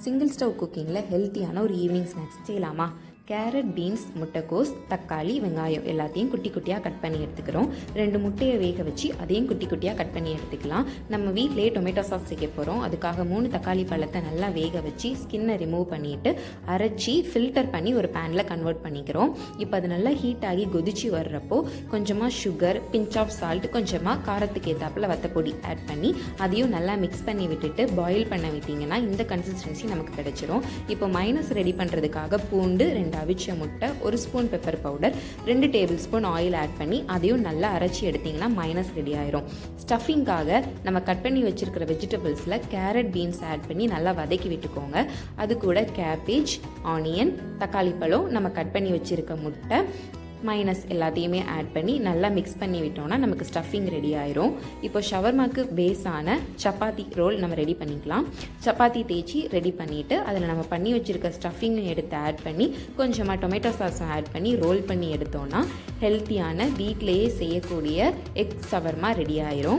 Single stove குக்கிங்கில் ஹெல்த்தியான ஒரு ஈவினிங் ஸ்நாக்ஸ் செய்யலாமா? கேரட், பீன்ஸ், முட்டைக்கோஸ், தக்காளி, வெங்காயம் எல்லாத்தையும் குட்டி குட்டியாக கட் பண்ணி எடுத்துக்கிறோம். 2 முட்டையை வேக வச்சு அதையும் குட்டி குட்டியாக கட் பண்ணி எடுத்துக்கலாம். நம்ம வீட்டிலேயே டொமேட்டோ சாஸ் செய்ய போகிறோம். அதுக்காக 3 தக்காளி பழத்தை நல்லா வேக வச்சு ஸ்கின்னை ரிமூவ் பண்ணிவிட்டு அரைச்சி ஃபில்டர் பண்ணி ஒரு பேனில் கன்வெர்ட் பண்ணிக்கிறோம். இப்போ அது நல்லா ஹீட் ஆகி கொதிச்சு வர்றப்போ கொஞ்சமாக சுகர், பிஞ்ச் ஆஃப் சால்ட், கொஞ்சமாக காரத்துக்கு ஏற்றாப்பில் வத்தப்பொடி ஆட் பண்ணி அதையும் நல்லா மிக்ஸ் பண்ணி விட்டுட்டு பாயில் பண்ண விட்டிங்கன்னா இந்த கன்சிஸ்டன்சி நமக்கு கிடைச்சிரும். இப்போ மைனஸ் ரெடி பண்ணுறதுக்காக பூண்டு, 2 அவிச்ச முட்டை, 1 spoon pepper powder, 2 tablespoon oil add பண்ணி அதையும் நல்லா அரைச்சி எடுத்திங்கன்னா மைனஸ் ரெடி ஆயிரும். ஸ்டஃபிங்காக நம்ம கட் பண்ணி வச்சுருக்கிற வெஜிடபிள்ஸில் கேரட், பீன்ஸ் ஆட் பண்ணி நல்லா வதக்கி விட்டுக்கோங்க. அது கூட கேபேஜ், ஆனியன், தக்காளி பழம், நம்ம கட் பண்ணி வச்சுருக்க முட்டை, மைனஸ் எல்லாத்தையுமே ஆட் பண்ணி நல்லா மிக்ஸ் பண்ணி விட்டோம்னா நமக்கு ஸ்டஃபிங் ரெடி ஆயிரும். இப்போ ஷவர்மாக்கு பேஸான சப்பாத்தி ரோல் நம்ம ரெடி பண்ணிக்கலாம். சப்பாத்தி தேய்ச்சி ரெடி பண்ணிவிட்டு அதில் நம்ம பண்ணி வச்சுருக்க ஸ்டஃபிங் எடுத்து ஆட் பண்ணி கொஞ்சமாக டொமேட்டோ சாஸும் ஆட் பண்ணி ரோல் பண்ணி எடுத்தோன்னா ஹெல்த்தியான வீட்டிலேயே செய்யக்கூடிய எக் ஷவர்மா ரெடி ஆயிரும்.